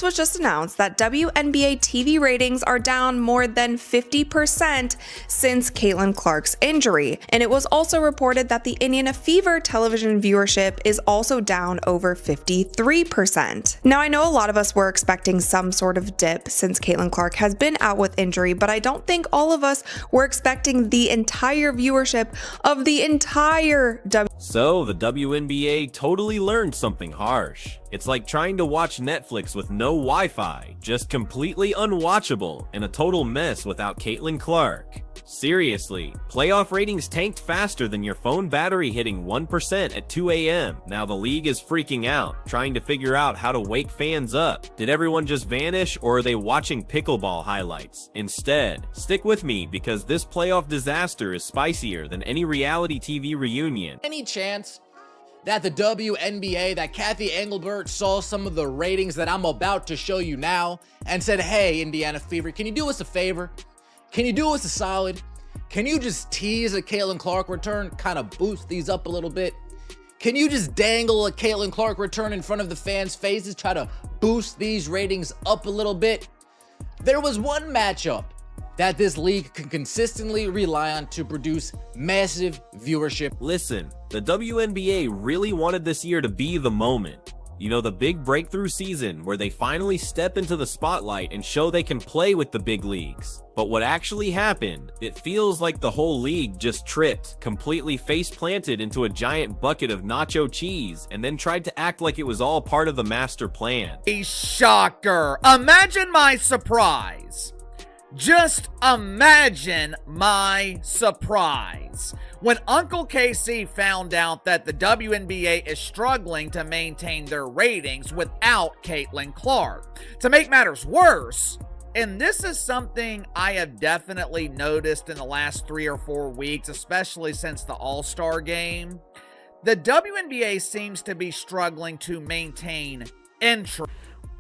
was just announced that WNBA TV ratings are down more than 50% since Caitlin Clark's injury, and it was also reported that the Indiana Fever television viewership is also down over 53%. Now, I know a lot of us were expecting some sort of dip since Caitlin Clark has been out with injury, but I don't think all of us were expecting the entire viewership of the entire So the WNBA totally learned something harsh. It's like trying to watch Netflix with no Wi-Fi, just completely unwatchable and a total mess without Caitlin Clark. Seriously, playoff ratings tanked faster than your phone battery hitting 1% at 2 a.m. Now the league is freaking out, trying to figure out how to wake fans up. Did everyone just vanish, or are they watching pickleball highlights? Instead, stick with me because this playoff disaster is spicier than any reality TV reunion. Any chance that the WNBA, that Kathy Engelbert saw some of the ratings that I'm about to show you now and said, hey, Indiana Fever, can you do us a favor? Can you do us a solid? Can you just tease a Caitlin Clark return, kind of boost these up a little bit? Can you just dangle a Caitlin Clark return in front of the fans' faces, try to boost these ratings up a little bit? There was one matchup that this league can consistently rely on to produce massive viewership. Listen, the WNBA really wanted this year to be the moment. You know, the big breakthrough season where they finally step into the spotlight and show they can play with the big leagues. But what actually happened, it feels like the whole league just tripped, completely face planted into a giant bucket of nacho cheese, and then tried to act like it was all part of the master plan. A shocker. Imagine my surprise. Just imagine my surprise when Uncle Casey found out that the WNBA is struggling to maintain their ratings without Caitlin Clark. To make matters worse, and this is something I have definitely noticed in the last 3 or 4 weeks, especially since the All-Star game, the WNBA seems to be struggling to maintain interest.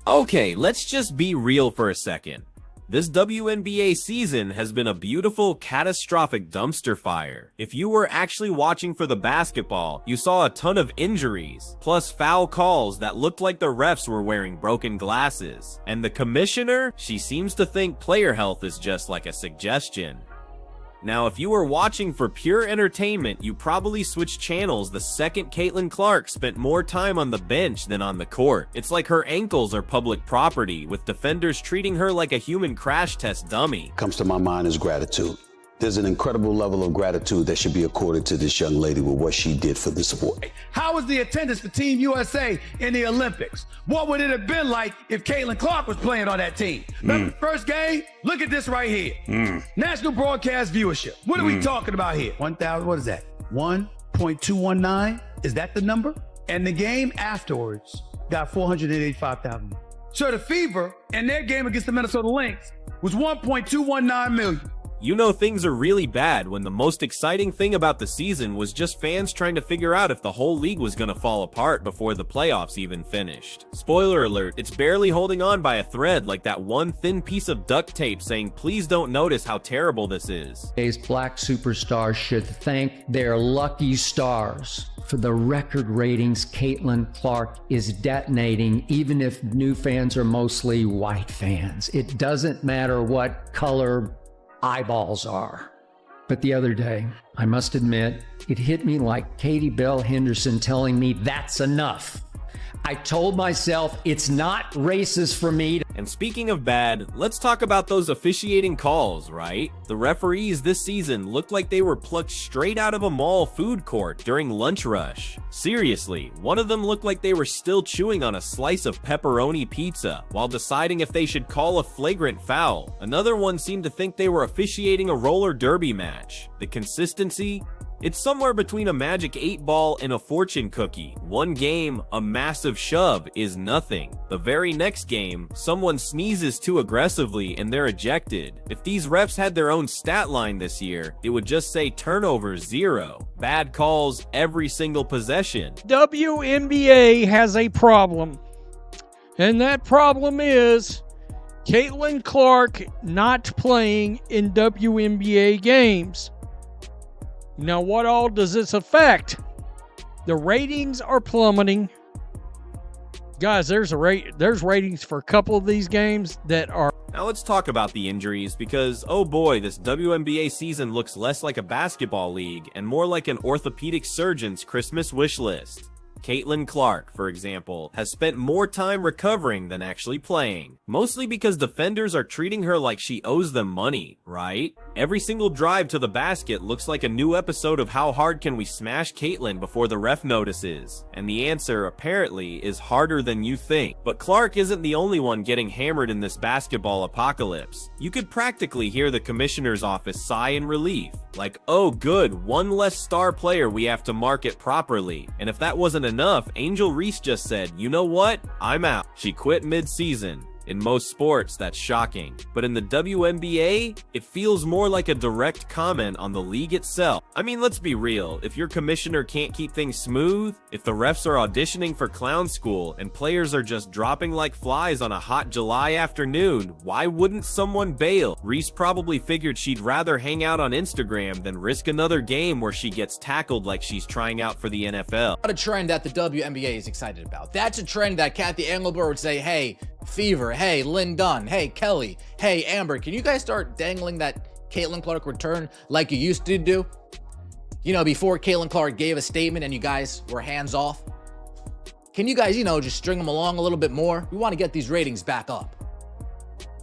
Okay, let's just be real for a second. This WNBA season has been a beautiful, catastrophic dumpster fire. If you were actually watching for the basketball, you saw a ton of injuries, plus foul calls that looked like the refs were wearing broken glasses. And the commissioner, she seems to think player health is just like a suggestion. Now, if you were watching for pure entertainment, you probably switched channels the second Caitlin Clark spent more time on the bench than on the court. It's like her ankles are public property, with defenders treating her like a human crash test dummy. Comes to my mind is gratitude. There's an incredible level of gratitude that should be accorded to this young lady with what she did for the sport. How was the attendance for Team USA in the Olympics? What would it have been like if Caitlin Clark was playing on that team? Remember the first game? Look at this right here. National broadcast viewership. What are we talking about here? 1,000, what is that? 1.219? Is that the number? And the game afterwards got 485,000. So the Fever and their game against the Minnesota Lynx was 1.219 million. You know things are really bad when the most exciting thing about the season was just fans trying to figure out if the whole league was gonna fall apart before the playoffs even finished. Spoiler alert, it's barely holding on by a thread like that one thin piece of duct tape saying please don't notice how terrible this is. Today's black superstars should thank their lucky stars. For the record ratings Caitlin Clark is detonating, even if new fans are mostly white fans. It doesn't matter what color eyeballs are. But the other day, I must admit, it hit me like Katie Bell Henderson telling me that's enough. I told myself it's not racist for me to— And speaking of bad, let's talk about those officiating calls, right? The referees this season looked like they were plucked straight out of a mall food court during lunch rush. Seriously, one of them looked like they were still chewing on a slice of pepperoni pizza while deciding if they should call a flagrant foul. Another one seemed to think they were officiating a roller derby match. The consistency? It's somewhere between a magic 8-ball and a fortune cookie. One game, a massive shove is nothing. The very next game, someone sneezes too aggressively and they're ejected. If these refs had their own stat line this year, it would just say turnovers 0. Bad calls every single possession. WNBA has a problem, and that problem is Caitlin Clark not playing in WNBA games. Now, what all does this affect? The ratings are plummeting. Guys, there's ratings for a couple of these games that are. Now let's talk about the injuries because, oh boy, this WNBA season looks less like a basketball league and more like an orthopedic surgeon's Christmas wish list. Caitlin Clark, for example, has spent more time recovering than actually playing, mostly because defenders are treating her like she owes them money, right? Every single drive to the basket looks like a new episode of How Hard Can We Smash Caitlin Before the Ref Notices, and the answer, apparently, is harder than you think. But Clark isn't the only one getting hammered in this basketball apocalypse. You could practically hear the commissioner's office sigh in relief, like, oh good, one less star player we have to market properly. And if that wasn't enough, Angel Reese just said, you know what? I'm out. She quit mid-season. In most sports, that's shocking. But in the WNBA, it feels more like a direct comment on the league itself. I mean, let's be real. If your commissioner can't keep things smooth, if the refs are auditioning for clown school and players are just dropping like flies on a hot July afternoon, why wouldn't someone bail? Reese probably figured she'd rather hang out on Instagram than risk another game where she gets tackled like she's trying out for the NFL. Not a trend that the WNBA is excited about. That's a trend that Cathy Engelbert would say, hey, Fever, hey, Lynn Dunn, hey, Kelly, hey, Amber, can you guys start dangling that Caitlin Clark return like you used to do? You know, before Caitlin Clark gave a statement and you guys were hands off. Can you guys, just string them along a little bit more? We want to get these ratings back up.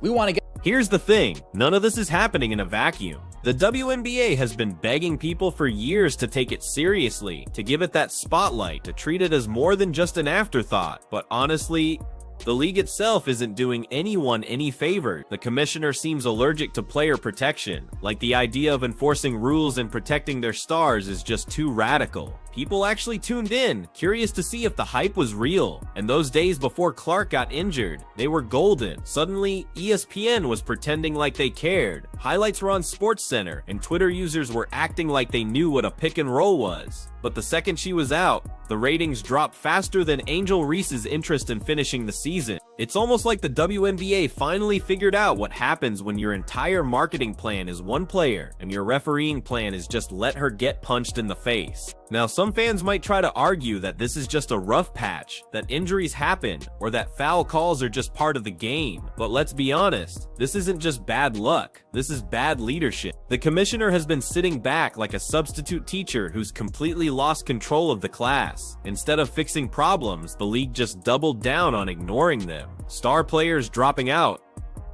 We want to get... Here's the thing, none of this is happening in a vacuum. The WNBA has been begging people for years to take it seriously, to give it that spotlight, to treat it as more than just an afterthought. But honestly, the league itself isn't doing anyone any favor. The commissioner seems allergic to player protection, like the idea of enforcing rules and protecting their stars is just too radical. People actually tuned in, curious to see if the hype was real. And those days before Clark got injured, they were golden. Suddenly, ESPN was pretending like they cared. Highlights were on SportsCenter, and Twitter users were acting like they knew what a pick and roll was. But the second she was out, the ratings dropped faster than Angel Reese's interest in finishing the season. It's almost like the WNBA finally figured out what happens when your entire marketing plan is one player and your refereeing plan is just let her get punched in the face. Now, some fans might try to argue that this is just a rough patch, that injuries happen, or that foul calls are just part of the game. But let's be honest, this isn't just bad luck, this is bad leadership. The commissioner has been sitting back like a substitute teacher who's completely lost control of the class. Instead of fixing problems, the league just doubled down on ignoring them. Star players dropping out.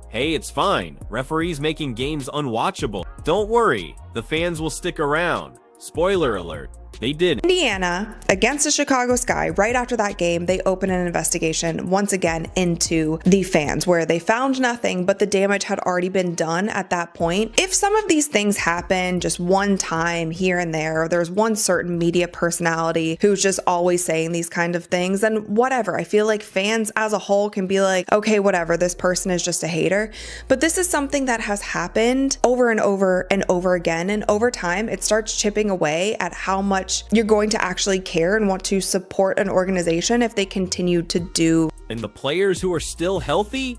Hey, it's fine. Referees making games unwatchable. Don't worry, the fans will stick around. Spoiler alert, they did. Indiana, against the Chicago Sky, right after that game, they opened an investigation once again into the fans, where they found nothing, but the damage had already been done at that point. If some of these things happen just one time here and there, or there's one certain media personality who's just always saying these kind of things, then whatever. I feel like fans as a whole can be like, okay, whatever, this person is just a hater. But this is something that has happened over and over and over again, and over time, it starts chipping away at how much you're going to actually care and want to support an organization if they continue to do. And the players who are still healthy,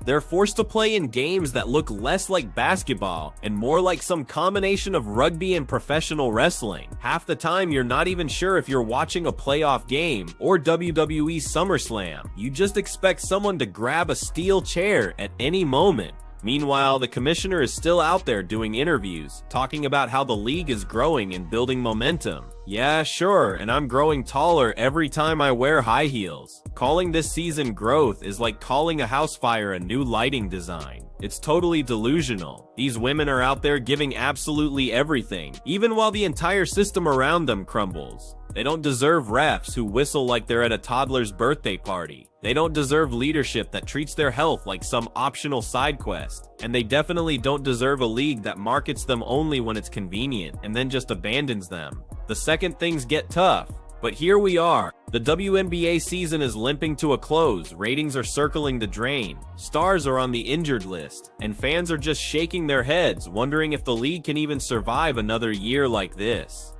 they're forced to play in games that look less like basketball and more like some combination of rugby and professional wrestling. Half the time, you're not even sure if you're watching a playoff game or WWE SummerSlam. You just expect someone to grab a steel chair at any moment. Meanwhile, the commissioner is still out there doing interviews, talking about how the league is growing and building momentum. Yeah, sure, and I'm growing taller every time I wear high heels. Calling this season growth is like calling a house fire a new lighting design. It's totally delusional. These women are out there giving absolutely everything, even while the entire system around them crumbles. They don't deserve refs who whistle like they're at a toddler's birthday party. They don't deserve leadership that treats their health like some optional side quest. And they definitely don't deserve a league that markets them only when it's convenient and then just abandons them. The second things get tough. But here we are. The WNBA season is limping to a close, ratings are circling the drain, stars are on the injured list, and fans are just shaking their heads, wondering if the league can even survive another year like this.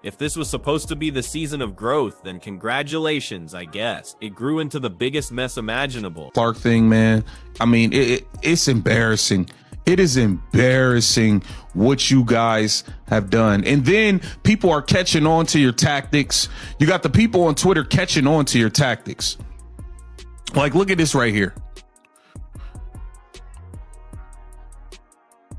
If this was supposed to be the season of growth, then congratulations, I guess. It grew into the biggest mess imaginable. Clark thing, man. I mean, it's embarrassing. It is embarrassing what you guys have done. And then people are catching on to your tactics. You got the people on Twitter catching on to your tactics. Like, look at this right here.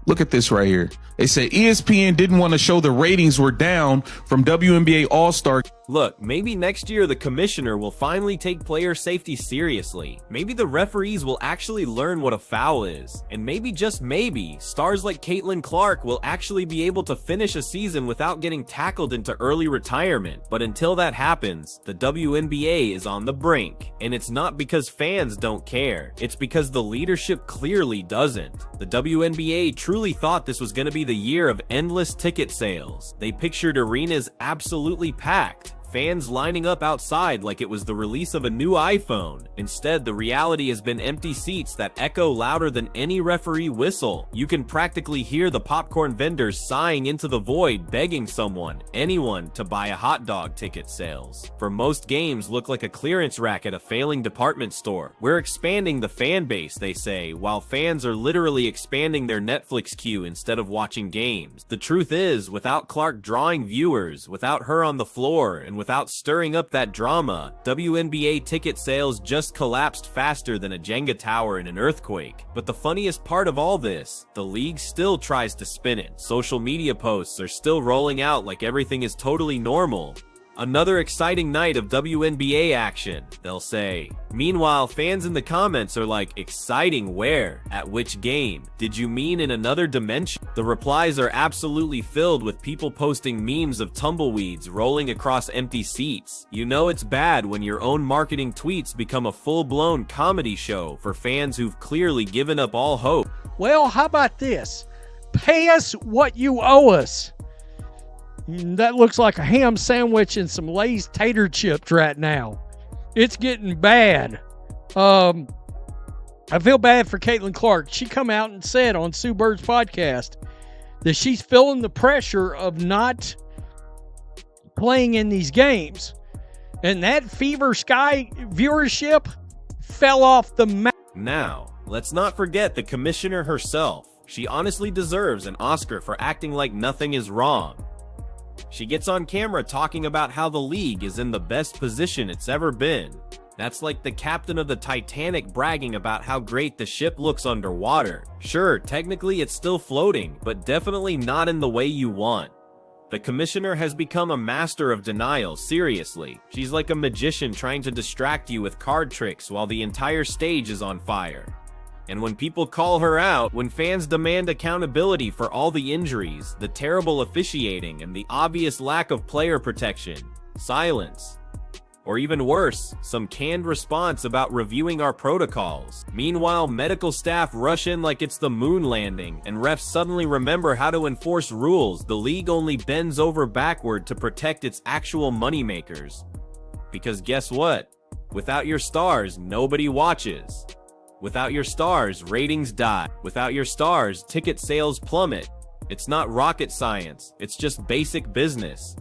Look at this right here. They say ESPN didn't want to show the ratings were down from WNBA All-Star. Look, maybe next year the commissioner will finally take player safety seriously. Maybe the referees will actually learn what a foul is. And maybe, just maybe, stars like Caitlin Clark will actually be able to finish a season without getting tackled into early retirement. But until that happens, the WNBA is on the brink. And it's not because fans don't care. It's because the leadership clearly doesn't. The WNBA truly thought this was going to be the year of endless ticket sales. They pictured arenas absolutely packed, fans lining up outside like it was the release of a new iPhone. Instead, the reality has been empty seats that echo louder than any referee whistle. You can practically hear the popcorn vendors sighing into the void, begging someone, anyone, to buy a hot dog ticket sales. For most games look like a clearance rack at a failing department store. We're expanding the fan base, they say, while fans are literally expanding their Netflix queue instead of watching games. The truth is, without Clark drawing viewers, without her on the floor, and without stirring up that drama, WNBA ticket sales just collapsed faster than a Jenga tower in an earthquake. But the funniest part of all this, the league still tries to spin it. Social media posts are still rolling out like everything is totally normal. Another exciting night of WNBA action, they'll say. Meanwhile, fans in the comments are like, exciting where? At which game? Did you mean in another dimension? The replies are absolutely filled with people posting memes of tumbleweeds rolling across empty seats. You know it's bad when your own marketing tweets become a full-blown comedy show for fans who've clearly given up all hope. Well, how about this? Pay us what you owe us. That looks like a ham sandwich and some Lay's tater chips right now. It's getting bad. I feel bad for Caitlin Clark. She come out and said on Sue Bird's podcast that she's feeling the pressure of not playing in these games. And that Fever Sky viewership fell off the map. Now, let's not forget the commissioner herself. She honestly deserves an Oscar for acting like nothing is wrong. She gets on camera talking about how the league is in the best position it's ever been. That's like the captain of the Titanic bragging about how great the ship looks underwater. Sure, technically it's still floating, but definitely not in the way you want. The commissioner has become a master of denial, seriously. She's like a magician trying to distract you with card tricks while the entire stage is on fire. And when people call her out, when fans demand accountability for all the injuries, the terrible officiating, and the obvious lack of player protection, silence. Or even worse, some canned response about reviewing our protocols. Meanwhile, medical staff rush in like it's the moon landing, and refs suddenly remember how to enforce rules. The league only bends over backward to protect its actual moneymakers. Because guess what? Without your stars, nobody watches. Without your stars, ratings die. Without your stars, ticket sales plummet. It's not rocket science, it's just basic business.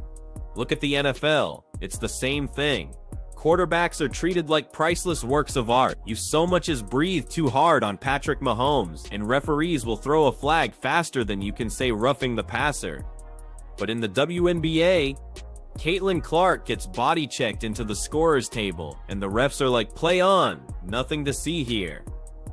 Look at the NFL, it's the same thing. Quarterbacks are treated like priceless works of art. You so much as breathe too hard on Patrick Mahomes, and referees will throw a flag faster than you can say roughing the passer. But in the WNBA, Caitlin Clark gets body checked into the scorer's table, and the refs are like, play on, nothing to see here.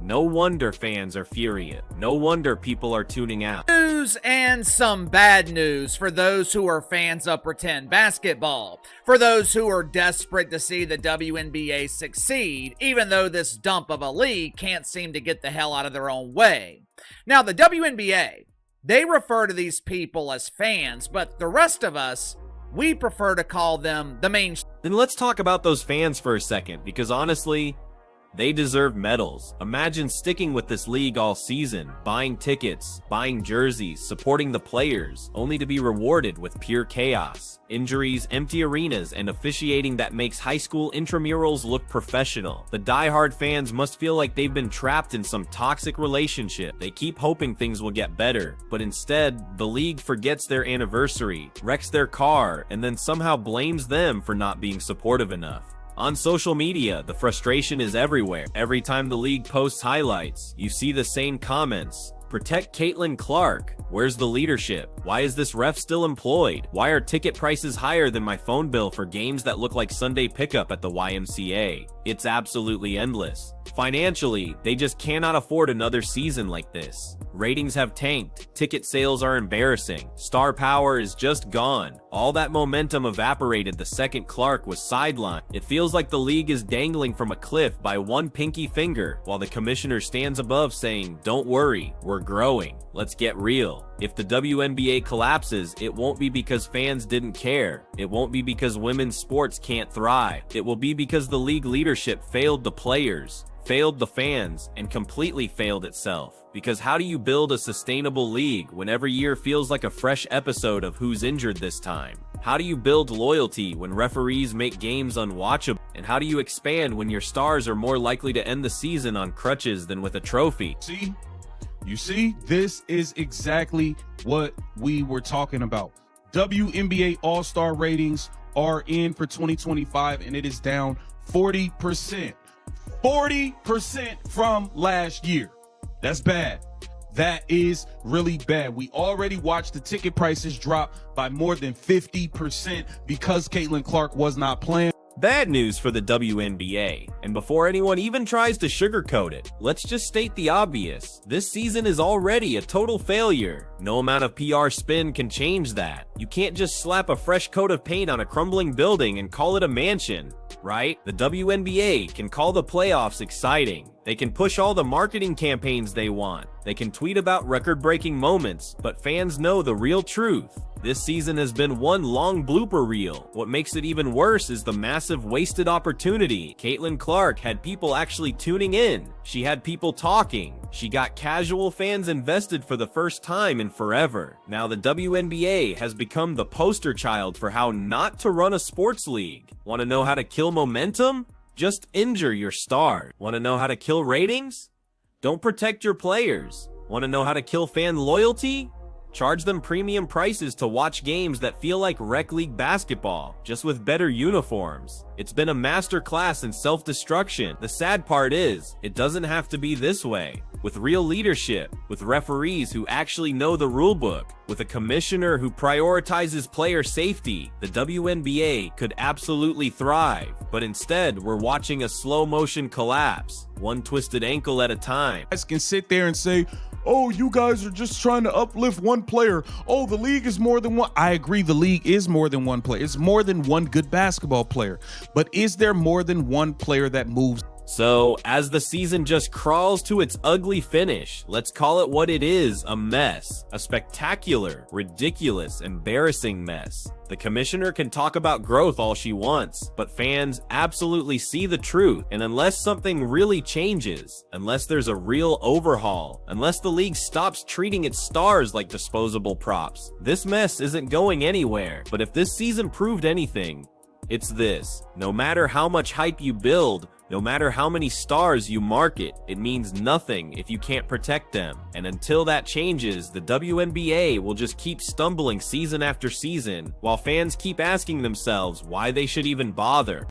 No wonder fans are furious. No wonder people are tuning out. News and some bad news for those who are fans of pretend basketball. For those who are desperate to see the WNBA succeed, even though this dump of a league can't seem to get the hell out of their own way. Now, the WNBA, they refer to these people as fans, but the rest of us, we prefer to call them the main. Then let's talk about those fans for a second, because honestly, they deserve medals. Imagine sticking with this league all season, buying tickets, buying jerseys, supporting the players, only to be rewarded with pure chaos. Injuries, empty arenas, and officiating that makes high school intramurals look professional. The diehard fans must feel like they've been trapped in some toxic relationship. They keep hoping things will get better, but instead, the league forgets their anniversary, wrecks their car, and then somehow blames them for not being supportive enough. On social media, the frustration is everywhere. Every time the league posts highlights, you see the same comments. Protect Caitlin Clark. Where's the leadership? Why is this ref still employed? Why are ticket prices higher than my phone bill for games that look like Sunday pickup at the YMCA? It's absolutely endless. Financially, they just cannot afford another season like this. Ratings have tanked, ticket sales are embarrassing, star power is just gone. All that momentum evaporated the second Clark was sidelined. It feels like the league is dangling from a cliff by one pinky finger, while the commissioner stands above saying, "Don't worry, we're growing. Let's get real." If the WNBA collapses, it won't be because fans didn't care. It won't be because women's sports can't thrive. It will be because the league leadership failed the players, failed the fans, and completely failed itself. Because how do you build a sustainable league when every year feels like a fresh episode of Who's Injured This Time? How do you build loyalty when referees make games unwatchable? And how do you expand when your stars are more likely to end the season on crutches than with a trophy? You see, this is exactly what we were talking about. WNBA All-Star ratings are in for 2025, and it is down 40%. 40% from last year. That's bad. That is really bad. We already watched the ticket prices drop by more than 50% because Caitlin Clark was not playing. Bad news for the WNBA. And before anyone even tries to sugarcoat it, let's just state the obvious. This season is already a total failure. No amount of PR spin can change that. You can't just slap a fresh coat of paint on a crumbling building and call it a mansion, right? The WNBA can call the playoffs exciting. They can push all the marketing campaigns they want. They can tweet about record-breaking moments, but fans know the real truth. This season has been one long blooper reel. What makes it even worse is the massive wasted opportunity. Caitlin Clark had people actually tuning in. She had people talking. She got casual fans invested for the first time in forever. Now the WNBA has become the poster child for how not to run a sports league. Want to know how to kill momentum? Just injure your star. Want to know how to kill ratings? Don't protect your players. Want to know how to kill fan loyalty? Charge them premium prices to watch games that feel like rec league basketball, just with better uniforms. It's been a masterclass in self-destruction. The sad part is, it doesn't have to be this way. With real leadership, with referees who actually know the rulebook, with a commissioner who prioritizes player safety, the WNBA could absolutely thrive. But instead, we're watching a slow-motion collapse, one twisted ankle at a time. Guys can sit there and say, "Oh, you guys are just trying to uplift one player. Oh, the league is more than one." I agree, the league is more than one player. It's more than one good basketball player. But is there more than one player that moves? So, as the season just crawls to its ugly finish, let's call it what it is, a mess. A spectacular, ridiculous, embarrassing mess. The commissioner can talk about growth all she wants, but fans absolutely see the truth. And unless something really changes, unless there's a real overhaul, unless the league stops treating its stars like disposable props, this mess isn't going anywhere. But if this season proved anything, it's this. No matter how much hype you build, no matter how many stars you market, it means nothing if you can't protect them. And until that changes, the WNBA will just keep stumbling season after season, while fans keep asking themselves why they should even bother.